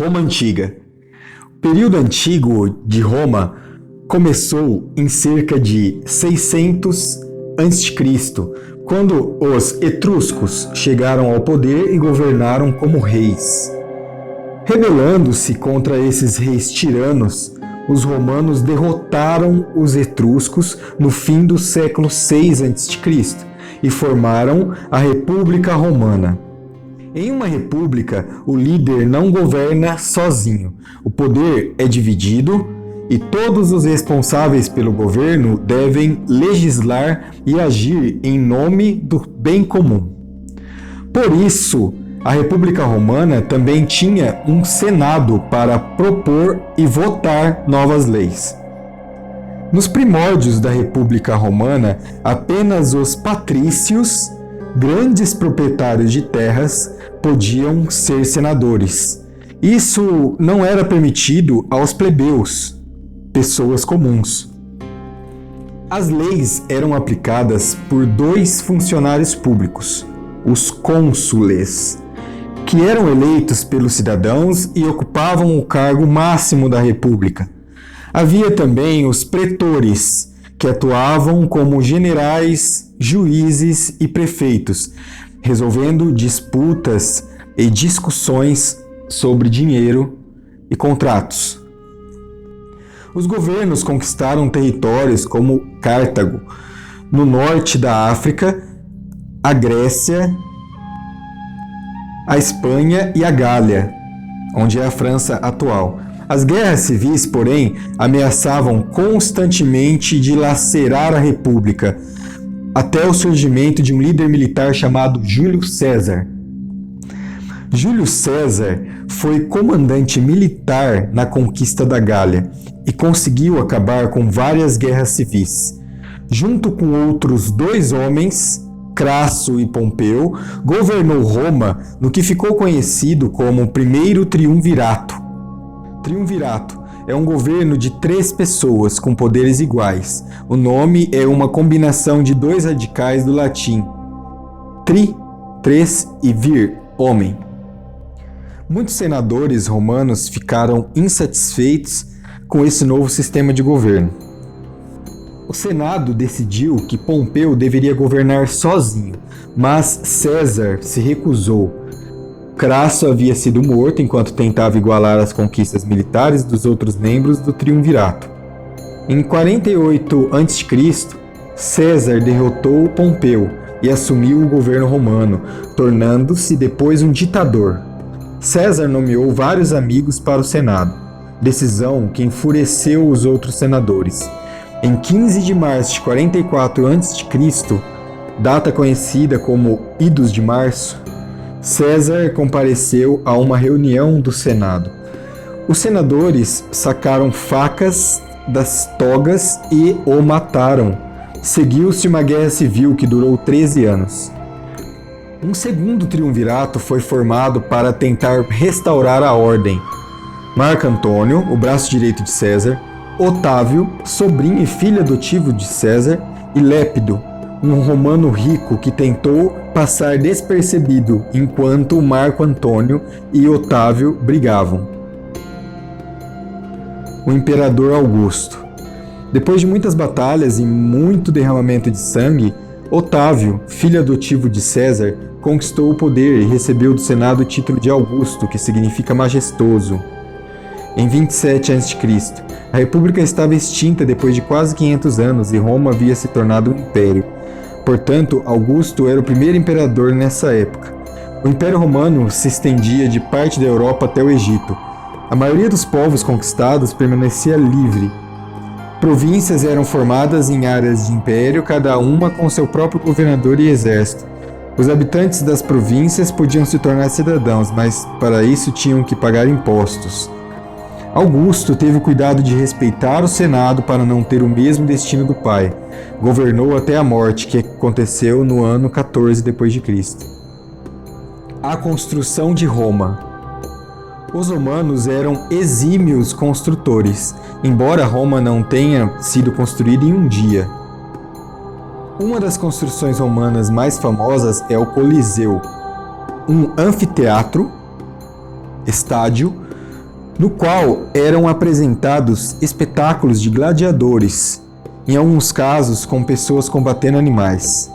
Roma Antiga. O período antigo de Roma começou em cerca de 600 a.C., quando os etruscos chegaram ao poder e governaram como reis. Rebelando-se contra esses reis tiranos, os romanos derrotaram os etruscos no fim do século VI a.C. e formaram a República Romana. Em uma república, o líder não governa sozinho. O poder é dividido e todos os responsáveis pelo governo devem legislar e agir em nome do bem comum. Por isso, a República Romana também tinha um Senado para propor e votar novas leis. Nos primórdios da República Romana, apenas os patrícios, grandes proprietários de terras, podiam ser senadores. Isso não era permitido aos plebeus, pessoas comuns. As leis eram aplicadas por dois funcionários públicos, os cônsules, que eram eleitos pelos cidadãos e ocupavam o cargo máximo da República. Havia também os pretores, que atuavam como generais, juízes e prefeitos, resolvendo disputas e discussões sobre dinheiro e contratos. Os governos conquistaram territórios como Cartago, no norte da África, a Grécia, a Espanha e a Gália, onde é a França atual. As guerras civis, porém, ameaçavam constantemente dilacerar a República, até o surgimento de um líder militar chamado Júlio César. Júlio César foi comandante militar na conquista da Gália e conseguiu acabar com várias guerras civis. Junto com outros dois homens, Crasso e Pompeu, governou Roma no que ficou conhecido como o Primeiro Triunvirato. Triunvirato é um governo de 3 pessoas com poderes iguais. O nome é uma combinação de 2 radicais do latim, tri, 3 e vir, homem. Muitos senadores romanos ficaram insatisfeitos com esse novo sistema de governo. O Senado decidiu que Pompeu deveria governar sozinho, mas César se recusou. Crasso havia sido morto enquanto tentava igualar as conquistas militares dos outros membros do Triunvirato. Em 48 a.C., César derrotou Pompeu e assumiu o governo romano, tornando-se depois um ditador. César nomeou vários amigos para o Senado, decisão que enfureceu os outros senadores. Em 15 de março de 44 a.C., data conhecida como Idos de Março, César compareceu a uma reunião do Senado. Os senadores sacaram facas das togas e o mataram. Seguiu-se uma guerra civil que durou 13 anos. Um segundo triunvirato foi formado para tentar restaurar a ordem. Marco Antônio, o braço direito de César, Otávio, sobrinho e filho adotivo de César, e Lépido, um romano rico que tentou passar despercebido enquanto Marco Antônio e Otávio brigavam. O imperador Augusto. Depois de muitas batalhas e muito derramamento de sangue, Otávio, filho adotivo de César, conquistou o poder e recebeu do Senado o título de Augusto, que significa majestoso. Em 27 a.C., a República estava extinta depois de quase 500 anos e Roma havia se tornado um império. Portanto, Augusto era o primeiro imperador nessa época. O Império Romano se estendia de parte da Europa até o Egito. A maioria dos povos conquistados permanecia livre. Províncias eram formadas em áreas de império, cada uma com seu próprio governador e exército. Os habitantes das províncias podiam se tornar cidadãos, mas para isso tinham que pagar impostos. Augusto teve o cuidado de respeitar o Senado para não ter o mesmo destino do pai. Governou até a morte, que aconteceu no ano 14 d.C. A construção de Roma. Os romanos eram exímios construtores, embora Roma não tenha sido construída em um dia. Uma das construções romanas mais famosas é o Coliseu, um anfiteatro, estádio, no qual eram apresentados espetáculos de gladiadores, em alguns casos com pessoas combatendo animais.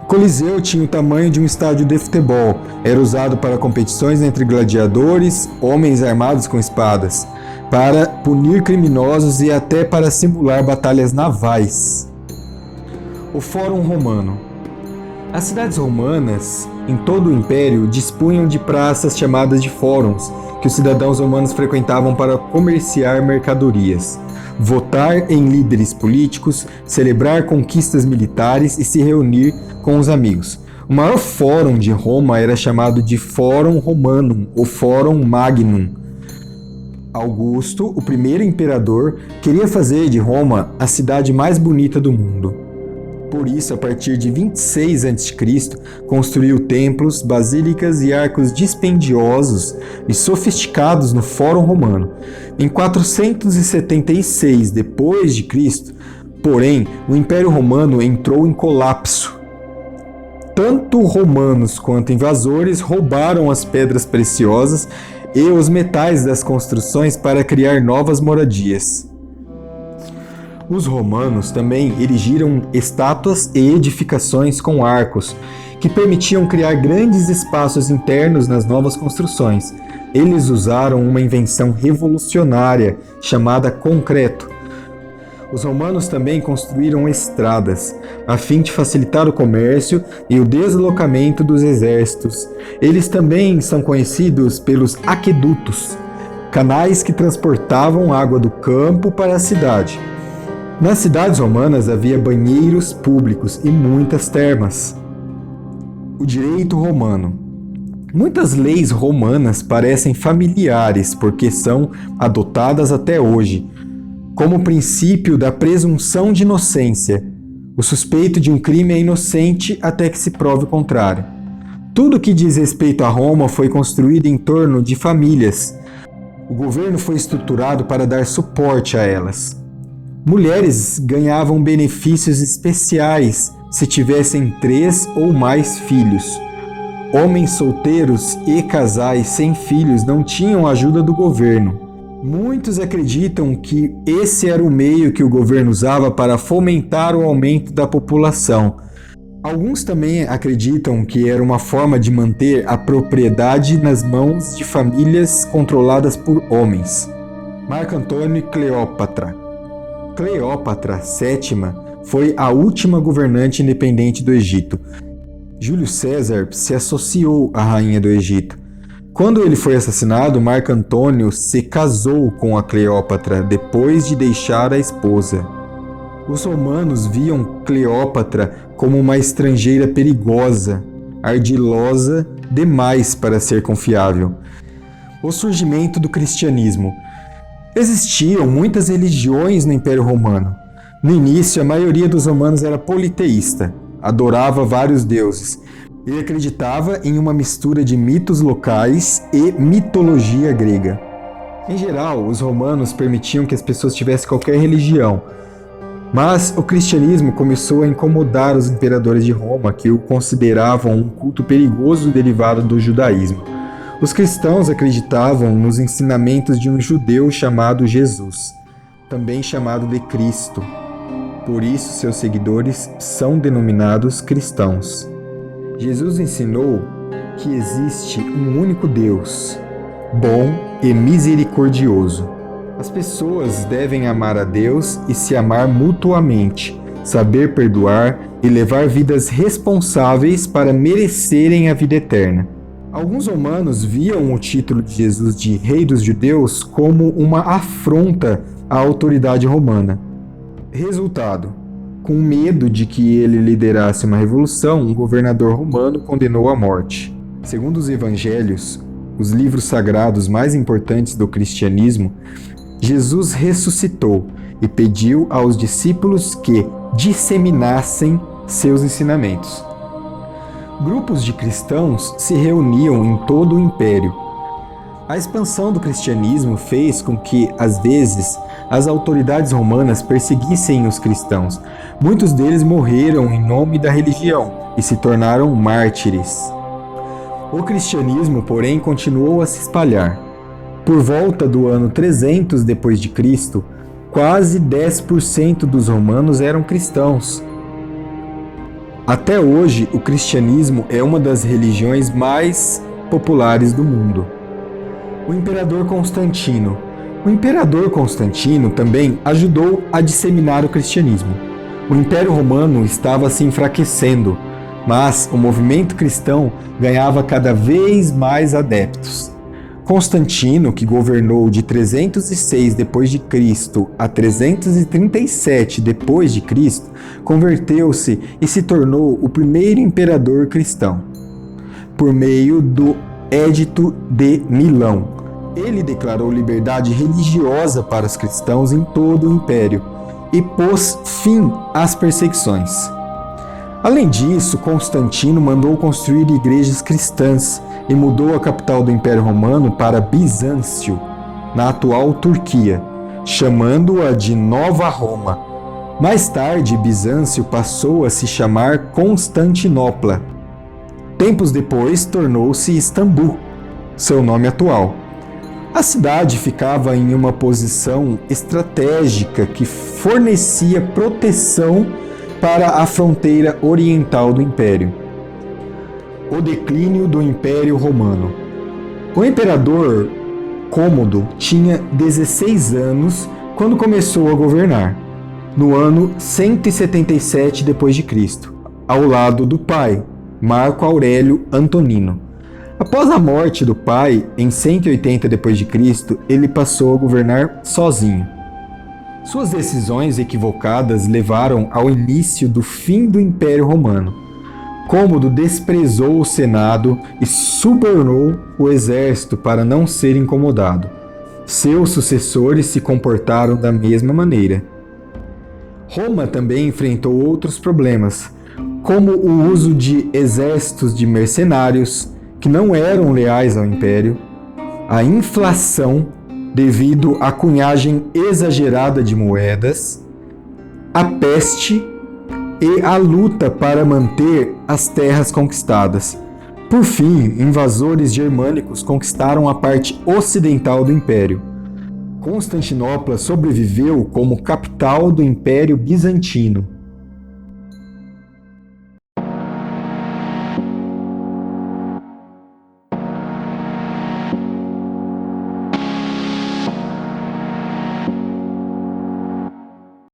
O Coliseu tinha o tamanho de um estádio de futebol, era usado para competições entre gladiadores, homens armados com espadas, para punir criminosos e até para simular batalhas navais. O Fórum Romano. As cidades romanas, em todo o Império, dispunham de praças chamadas de fóruns, que os cidadãos romanos frequentavam para comerciar mercadorias, votar em líderes políticos, celebrar conquistas militares e se reunir com os amigos. O maior fórum de Roma era chamado de Fórum Romanum ou Fórum Magnum. Augusto, o primeiro imperador, queria fazer de Roma a cidade mais bonita do mundo. Por isso, a partir de 26 a.C., construiu templos, basílicas e arcos dispendiosos e sofisticados no Fórum Romano. Em 476 d.C., porém, o Império Romano entrou em colapso. Tanto romanos quanto invasores roubaram as pedras preciosas e os metais das construções para criar novas moradias. Os romanos também erigiram estátuas e edificações com arcos, que permitiam criar grandes espaços internos nas novas construções. Eles usaram uma invenção revolucionária chamada concreto. Os romanos também construíram estradas, a fim de facilitar o comércio e o deslocamento dos exércitos. Eles também são conhecidos pelos aquedutos, canais que transportavam água do campo para a cidade. Nas cidades romanas havia banheiros públicos e muitas termas. O direito romano. Muitas leis romanas parecem familiares porque são adotadas até hoje, como o princípio da presunção de inocência. O suspeito de um crime é inocente até que se prove o contrário. Tudo que diz respeito a Roma foi construído em torno de famílias. O governo foi estruturado para dar suporte a elas. Mulheres ganhavam benefícios especiais se tivessem 3 ou mais filhos. Homens solteiros e casais sem filhos não tinham ajuda do governo. Muitos acreditam que esse era o meio que o governo usava para fomentar o aumento da população. Alguns também acreditam que era uma forma de manter a propriedade nas mãos de famílias controladas por homens. Marco Antônio e Cleópatra. Cleópatra VII foi a última governante independente do Egito. Júlio César se associou à rainha do Egito. Quando ele foi assassinado, Marco Antônio se casou com a Cleópatra depois de deixar a esposa. Os romanos viam Cleópatra como uma estrangeira perigosa, ardilosa demais para ser confiável. O surgimento do cristianismo. Existiam muitas religiões no Império Romano. No início, a maioria dos romanos era politeísta, adorava vários deuses e acreditava em uma mistura de mitos locais e mitologia grega. Em geral, os romanos permitiam que as pessoas tivessem qualquer religião, mas o cristianismo começou a incomodar os imperadores de Roma, que o consideravam um culto perigoso derivado do judaísmo. Os cristãos acreditavam nos ensinamentos de um judeu chamado Jesus, também chamado de Cristo. Por isso, seus seguidores são denominados cristãos. Jesus ensinou que existe um único Deus, bom e misericordioso. As pessoas devem amar a Deus e se amar mutuamente, saber perdoar e levar vidas responsáveis para merecerem a vida eterna. Alguns romanos viam o título de Jesus de Rei dos Judeus como uma afronta à autoridade romana. Resultado: com medo de que ele liderasse uma revolução, um governador romano condenou à morte. Segundo os evangelhos, os livros sagrados mais importantes do cristianismo, Jesus ressuscitou e pediu aos discípulos que disseminassem seus ensinamentos. Grupos de cristãos se reuniam em todo o império. A expansão do cristianismo fez com que, às vezes, as autoridades romanas perseguissem os cristãos. Muitos deles morreram em nome da religião e se tornaram mártires. O cristianismo, porém, continuou a se espalhar. Por volta do ano 300 depois de Cristo, quase 10% dos romanos eram cristãos. Até hoje, o cristianismo é uma das religiões mais populares do mundo. O imperador Constantino. O imperador Constantino também ajudou a disseminar o cristianismo. O Império Romano estava se enfraquecendo, mas o movimento cristão ganhava cada vez mais adeptos. Constantino, que governou de 306 d.C. a 337 d.C., converteu-se e se tornou o primeiro imperador cristão, por meio do Edito de Milão. Ele declarou liberdade religiosa para os cristãos em todo o império e pôs fim às perseguições. Além disso, Constantino mandou construir igrejas cristãs e mudou a capital do Império Romano para Bizâncio, na atual Turquia, chamando-a de Nova Roma. Mais tarde, Bizâncio passou a se chamar Constantinopla. Tempos depois, tornou-se Istambul, seu nome atual. A cidade ficava em uma posição estratégica que fornecia proteção para a fronteira oriental do Império. O declínio do Império Romano. O imperador Cômodo tinha 16 anos quando começou a governar, no ano 177 d.C., ao lado do pai, Marco Aurélio Antonino. Após a morte do pai, em 180 d.C., ele passou a governar sozinho. Suas decisões equivocadas levaram ao início do fim do Império Romano. Cômodo desprezou o Senado e subornou o exército para não ser incomodado. Seus sucessores se comportaram da mesma maneira. Roma também enfrentou outros problemas, como o uso de exércitos de mercenários que não eram leais ao Império, a inflação devido à cunhagem exagerada de moedas, a peste e a luta para manter as terras conquistadas. Por fim, invasores germânicos conquistaram a parte ocidental do Império. Constantinopla sobreviveu como capital do Império Bizantino.